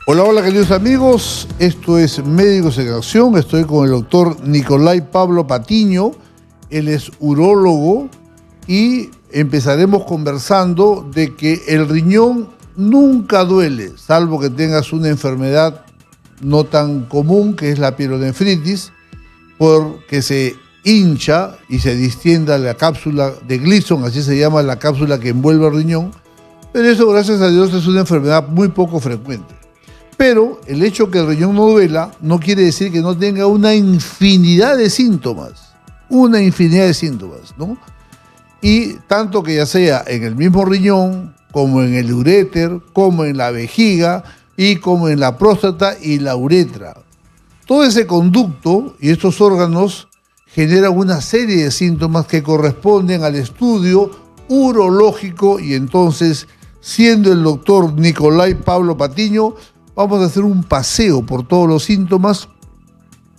Hola, hola queridos amigos, esto es Médicos en Acción, estoy con el doctor Nicolai Pablo Patiño, él es urólogo y empezaremos conversando de que el riñón nunca duele, salvo que tengas una enfermedad no tan común que es la pielonefritis, porque se hincha y se distienda la cápsula de Gleason, así se llama la cápsula que envuelve el riñón, pero eso gracias a Dios es una enfermedad muy poco frecuente. Pero el hecho que el riñón no duela no quiere decir que no tenga una infinidad de síntomas, ¿no? Y tanto que ya sea en el mismo riñón, como en el uréter, como en la vejiga y como en la próstata y la uretra. Todo ese conducto y estos órganos generan una serie de síntomas que corresponden al estudio urológico y entonces, siendo el doctor Nicolai Pablo Patiño, vamos a hacer un paseo por todos los síntomas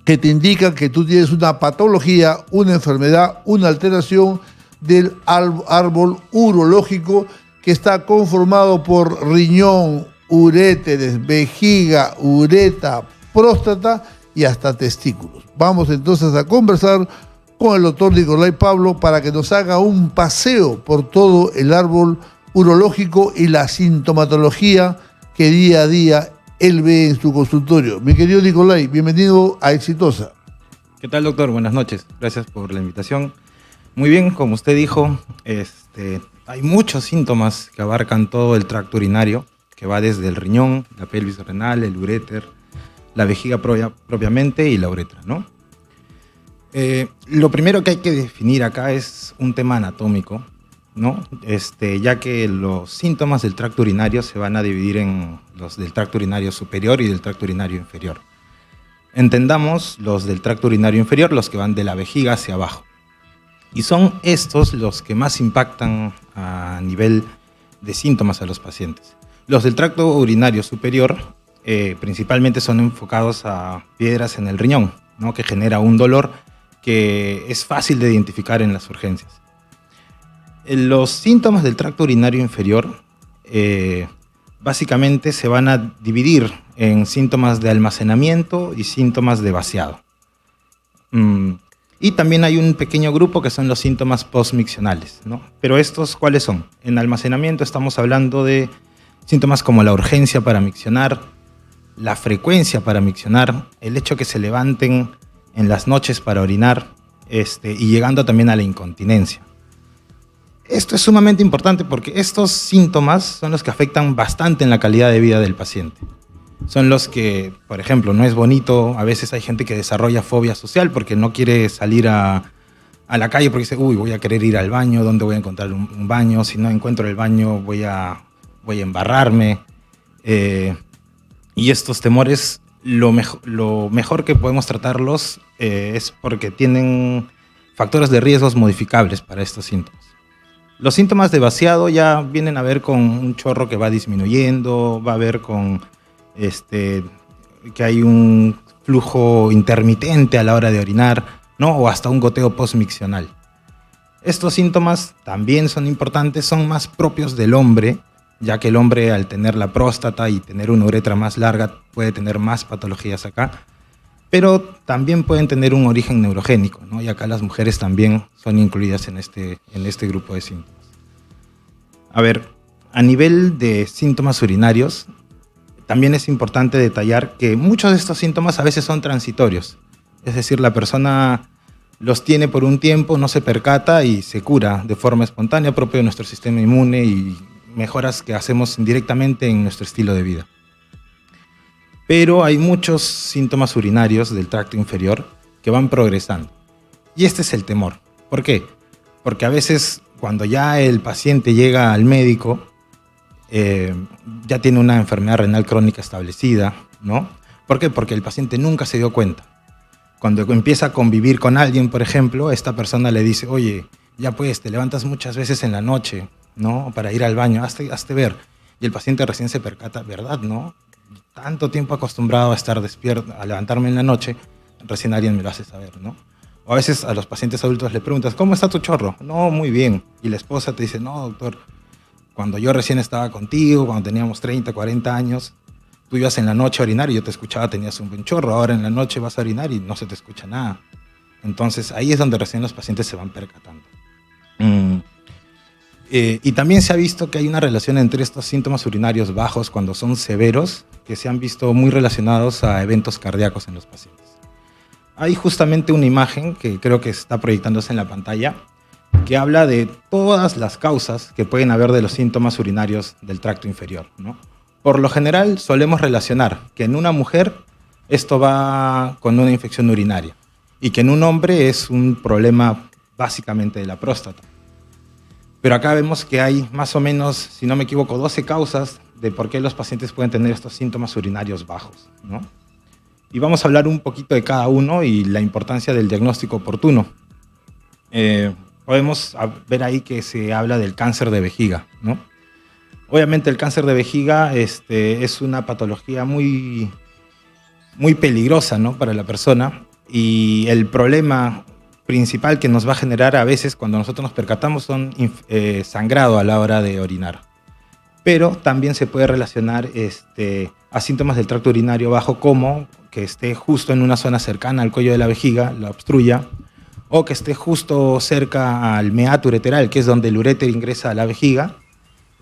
que te indican que tú tienes una patología, una enfermedad, una alteración del árbol urológico que está conformado por riñón, uréteres, vejiga, uretra, próstata y hasta testículos. Vamos entonces a conversar con el doctor Nicolai Pablo para que nos haga un paseo por todo el árbol urológico y la sintomatología que día a día él ve en su consultorio. Mi querido Nicolai, bienvenido a Exitosa. ¿Qué tal, doctor? Buenas noches. Gracias por la invitación. Muy bien, como usted dijo, hay muchos síntomas que abarcan todo el tracto urinario, que va desde el riñón, la pelvis renal, el uréter, la vejiga propiamente y la uretra, ¿no? Lo primero que hay que definir acá es un tema anatómico, ¿no? Ya que los síntomas del tracto urinario se van a dividir en los del tracto urinario superior y del tracto urinario inferior. Entendamos los del tracto urinario inferior, los que van de la vejiga hacia abajo. Y son estos los que más impactan a nivel de síntomas a los pacientes. Los del tracto urinario superior principalmente son enfocados a piedras en el riñón, ¿no? Que genera un dolor que es fácil de identificar en las urgencias. Los síntomas del tracto urinario inferior básicamente se van a dividir en síntomas de almacenamiento y síntomas de vaciado. Y también hay un pequeño grupo que son los síntomas postmiccionales, ¿no? Pero estos, ¿cuáles son? En almacenamiento estamos hablando de síntomas como la urgencia para miccionar, la frecuencia para miccionar, el hecho que se levanten en las noches para orinar y llegando también a la incontinencia. Esto es sumamente importante porque estos síntomas son los que afectan bastante en la calidad de vida del paciente. Son los que, por ejemplo, no es bonito, a veces hay gente que desarrolla fobia social porque no quiere salir a la calle porque dice, voy a querer ir al baño, ¿dónde voy a encontrar un baño? Si no encuentro el baño voy a embarrarme. Y estos temores, lo mejor que podemos tratarlos es porque tienen factores de riesgos modificables para estos síntomas. Los síntomas de vaciado ya vienen a ver con un chorro que va disminuyendo, va a ver con que hay un flujo intermitente a la hora de orinar, ¿no? O hasta un goteo postmiccional. Estos síntomas también son importantes, son más propios del hombre, ya que el hombre al tener la próstata y tener una uretra más larga puede tener más patologías acá, pero también pueden tener un origen neurogénico, ¿no? Y acá las mujeres también son incluidas en este grupo de síntomas. A ver, a nivel de síntomas urinarios, también es importante detallar que muchos de estos síntomas a veces son transitorios. Es decir, la persona los tiene por un tiempo, no se percata y se cura de forma espontánea, propio de nuestro sistema inmune y mejoras que hacemos directamente en nuestro estilo de vida. Pero hay muchos síntomas urinarios del tracto inferior que van progresando. Y este es el temor. ¿Por qué? Porque a veces cuando ya el paciente llega al médico, ya tiene una enfermedad renal crónica establecida, ¿no? ¿Por qué? Porque el paciente nunca se dio cuenta. Cuando empieza a convivir con alguien, por ejemplo, esta persona le dice, oye, ya pues, te levantas muchas veces en la noche, ¿no? Para ir al baño, hazte ver. Y el paciente recién se percata, ¿verdad, no? Tanto tiempo acostumbrado a estar despierto, a levantarme en la noche, recién alguien me lo hace saber, ¿no? O a veces a los pacientes adultos le preguntas, ¿cómo está tu chorro? No, muy bien. Y la esposa te dice, no, doctor, cuando yo recién estaba contigo, cuando teníamos 30, 40 años, tú ibas en la noche a orinar y yo te escuchaba, tenías un buen chorro, ahora en la noche vas a orinar y no se te escucha nada. Entonces ahí es donde recién los pacientes se van percatando. Y también se ha visto que hay una relación entre estos síntomas urinarios bajos cuando son severos, que se han visto muy relacionados a eventos cardíacos en los pacientes. Hay justamente una imagen que creo que está proyectándose en la pantalla que habla de todas las causas que pueden haber de los síntomas urinarios del tracto inferior, ¿no? Por lo general solemos relacionar que en una mujer esto va con una infección urinaria y que en un hombre es un problema básicamente de la próstata. Pero acá vemos que hay más o menos, si no me equivoco, 12 causas de por qué los pacientes pueden tener estos síntomas urinarios bajos, ¿no? Y vamos a hablar un poquito de cada uno y la importancia del diagnóstico oportuno. Podemos ver ahí que se habla del cáncer de vejiga, ¿no? Obviamente el cáncer de vejiga es una patología muy, muy peligrosa, ¿no?, para la persona, y el problema principal que nos va a generar a veces cuando nosotros nos percatamos son sangrado a la hora de orinar. Pero también se puede relacionar a síntomas del tracto urinario bajo, como que esté justo en una zona cercana al cuello de la vejiga, la obstruya, o que esté justo cerca al meato ureteral, que es donde el uréter ingresa a la vejiga,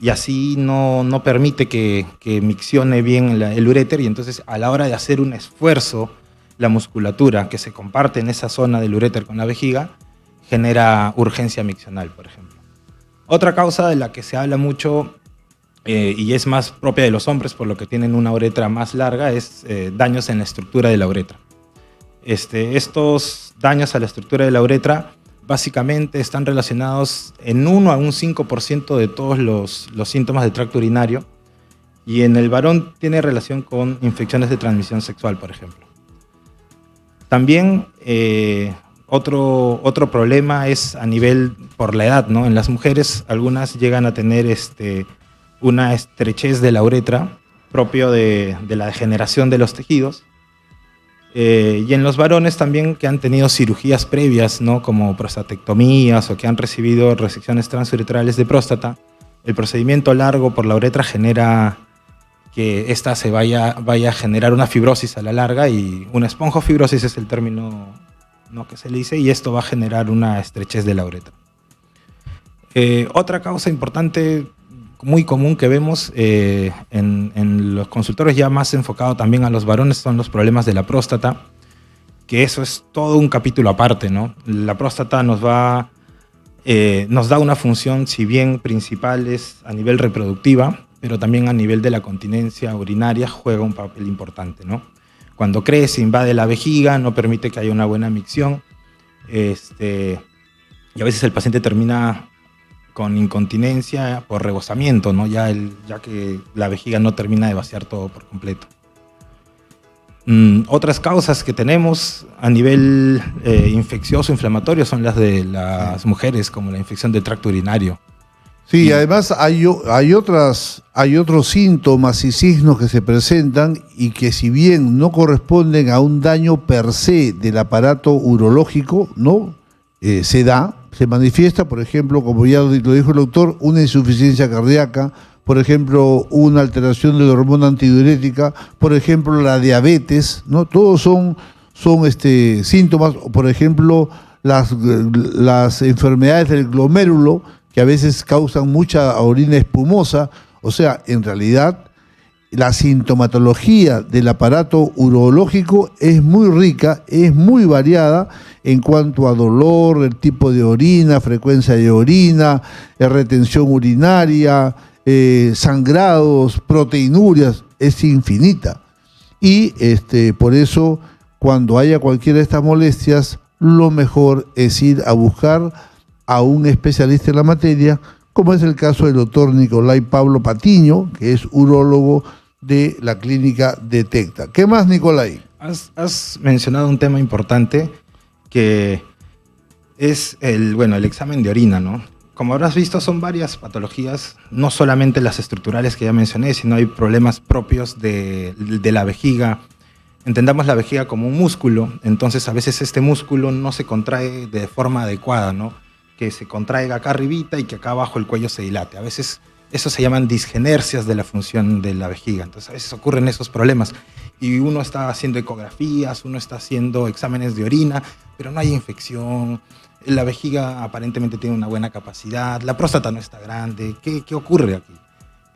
y así no permite que miccione bien el uréter, y entonces a la hora de hacer un esfuerzo, la musculatura que se comparte en esa zona del uréter con la vejiga genera urgencia miccional, por ejemplo. Otra causa de la que se habla mucho y es más propia de los hombres, por lo que tienen una uretra más larga, es daños en la estructura de la uretra. Estos daños a la estructura de la uretra básicamente están relacionados en 1 a un 5% de todos los síntomas del tracto urinario, y en el varón tiene relación con infecciones de transmisión sexual, por ejemplo. También otro problema es a nivel por la edad, ¿no? En las mujeres algunas llegan a tener una estrechez de la uretra propio de la degeneración de los tejidos. Y en los varones también que han tenido cirugías previas, ¿no?, como prostatectomías o que han recibido resecciones transuretrales de próstata, el procedimiento largo por la uretra genera que ésta se vaya a generar una fibrosis a la larga, y una esponjofibrosis es el término, ¿no?, que se le dice, y esto va a generar una estrechez de la uretra. Otra causa importante, muy común que vemos en los consultorios ya más enfocado también a los varones, son los problemas de la próstata, que eso es todo un capítulo aparte, ¿no? La próstata nos da una función, si bien principal es a nivel reproductiva, pero también a nivel de la continencia urinaria juega un papel importante, ¿no? Cuando crece, invade la vejiga, no permite que haya una buena micción, y a veces el paciente termina con incontinencia por rebosamiento, ¿no? Ya que la vejiga no termina de vaciar todo por completo. Otras causas que tenemos a nivel infeccioso, inflamatorio, son las de las mujeres, como la infección del tracto urinario. Sí, además hay otros síntomas y signos que se presentan y que, si bien no corresponden a un daño per se del aparato urológico, ¿no? Se manifiesta, por ejemplo, como ya lo dijo el doctor, una insuficiencia cardíaca, por ejemplo, una alteración de la hormona antidiurética, por ejemplo, la diabetes, ¿no? Todos son síntomas, o por ejemplo, las enfermedades del glomérulo, que a veces causan mucha orina espumosa. O sea, en realidad, la sintomatología del aparato urológico es muy rica, es muy variada en cuanto a dolor, el tipo de orina, frecuencia de orina, retención urinaria, sangrados, proteinurias, es infinita. Y por eso, cuando haya cualquiera de estas molestias, lo mejor es ir a buscar a un especialista en la materia, como es el caso del doctor Nicolai Pablo Patiño, que es urólogo de la clínica Detecta. ¿Qué más, Nicolai? Has mencionado un tema importante, que es el examen de orina, ¿no? Como habrás visto, son varias patologías, no solamente las estructurales que ya mencioné, sino hay problemas propios de la vejiga. Entendamos la vejiga como un músculo, entonces a veces este músculo no se contrae de forma adecuada, ¿no? Que se contraiga acá arribita y que acá abajo el cuello se dilate. A veces Eso se llaman disgenercias de la función de la vejiga. Entonces, a veces ocurren esos problemas. Y uno está haciendo ecografías, uno está haciendo exámenes de orina, pero no hay infección. La vejiga aparentemente tiene una buena capacidad, la próstata no está grande. ¿Qué ocurre aquí?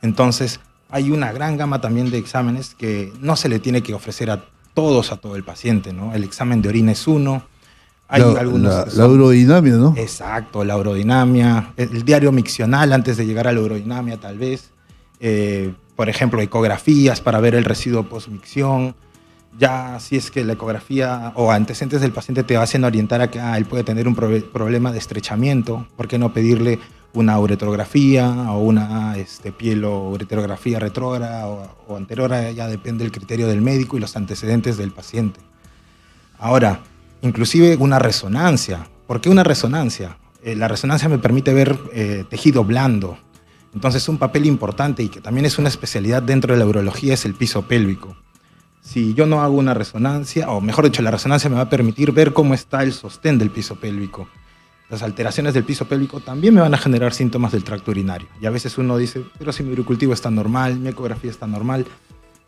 Entonces, hay una gran gama también de exámenes que no se le tiene que ofrecer a todo el paciente, ¿no? El examen de orina es uno. Hay algunos que La urodinamia, ¿no? Exacto, la urodinamia, el diario miccional antes de llegar a la urodinamia tal vez. Por ejemplo, ecografías para ver el residuo postmicción. Ya si es que la ecografía o antecedentes del paciente te hacen orientar a que él puede tener un problema de estrechamiento, ¿por qué no pedirle una uretrografía o una pielo-uretrografía retrógrada o anterógrada? Ya depende del criterio del médico y los antecedentes del paciente. Ahora, inclusive una resonancia. ¿Por qué una resonancia? La resonancia me permite ver tejido blando. Entonces, un papel importante y que también es una especialidad dentro de la urología es el piso pélvico. Si yo no hago una resonancia, o mejor dicho, la resonancia me va a permitir ver cómo está el sostén del piso pélvico. Las alteraciones del piso pélvico también me van a generar síntomas del tracto urinario. Y a veces uno dice, pero si mi urocultivo está normal, mi ecografía está normal,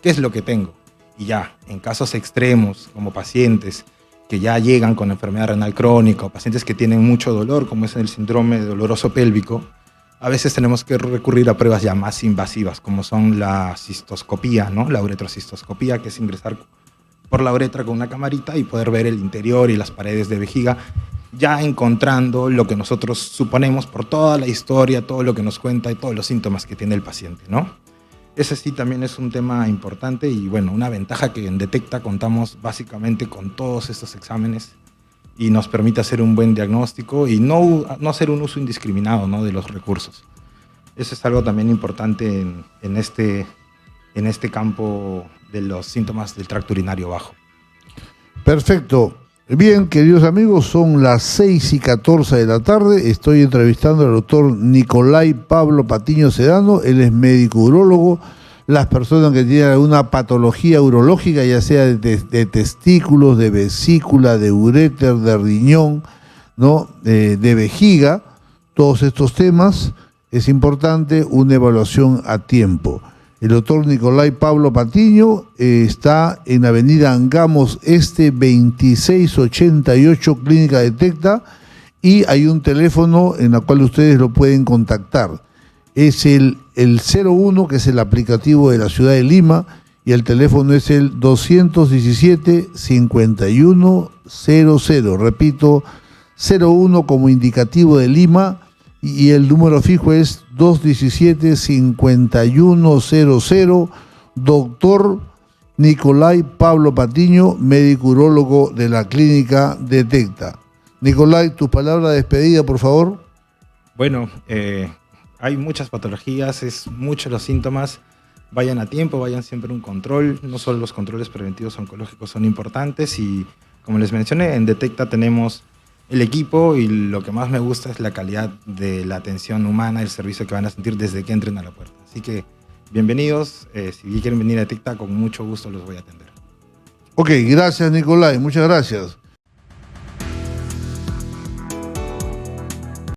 ¿qué es lo que tengo? Y ya, en casos extremos, como pacientes que ya llegan con enfermedad renal crónica o pacientes que tienen mucho dolor, como es el síndrome doloroso pélvico, a veces tenemos que recurrir a pruebas ya más invasivas, como son la cistoscopía, ¿no? La uretrocistoscopía, que es ingresar por la uretra con una camarita y poder ver el interior y las paredes de vejiga, ya encontrando lo que nosotros suponemos por toda la historia, todo lo que nos cuenta y todos los síntomas que tiene el paciente, ¿no? Ese sí también es un tema importante y bueno, una ventaja que en Detecta contamos básicamente con todos estos exámenes y nos permite hacer un buen diagnóstico y no hacer un uso indiscriminado, ¿no?, de los recursos. Eso es algo también importante en este campo de los síntomas del tracto urinario bajo. Perfecto. Bien, queridos amigos, son las 6:14 de la tarde. Estoy entrevistando al doctor Nicolai Pablo Patiño Sedano. Él es médico urólogo. Las personas que tienen alguna patología urológica, ya sea de testículos, de vesícula, de uréter, de riñón, ¿no? De vejiga, todos estos temas, es importante una evaluación a tiempo. El doctor Nicolai Pablo Patiño está en Avenida Angamos Este 2688, Clínica Detecta, y hay un teléfono en el cual ustedes lo pueden contactar. Es el 01, que es el aplicativo de la ciudad de Lima, y el teléfono es el 217-5100. Repito, 01 como indicativo de Lima, y el número fijo es 217-5100. Doctor Nicolai Pablo Patiño, médico urólogo de la Clínica Detecta. Nicolai, tus palabras de despedida, por favor. Bueno, hay muchas patologías, es muchos los síntomas. Vayan a tiempo, vayan siempre a un control. No solo los controles preventivos oncológicos son importantes y, como les mencioné, en Detecta tenemos el equipo y lo que más me gusta es la calidad de la atención humana, el servicio que van a sentir desde que entren a la puerta. Así que bienvenidos, si quieren venir a Detecta, con mucho gusto los voy a atender. Ok, gracias Nicolai, muchas gracias.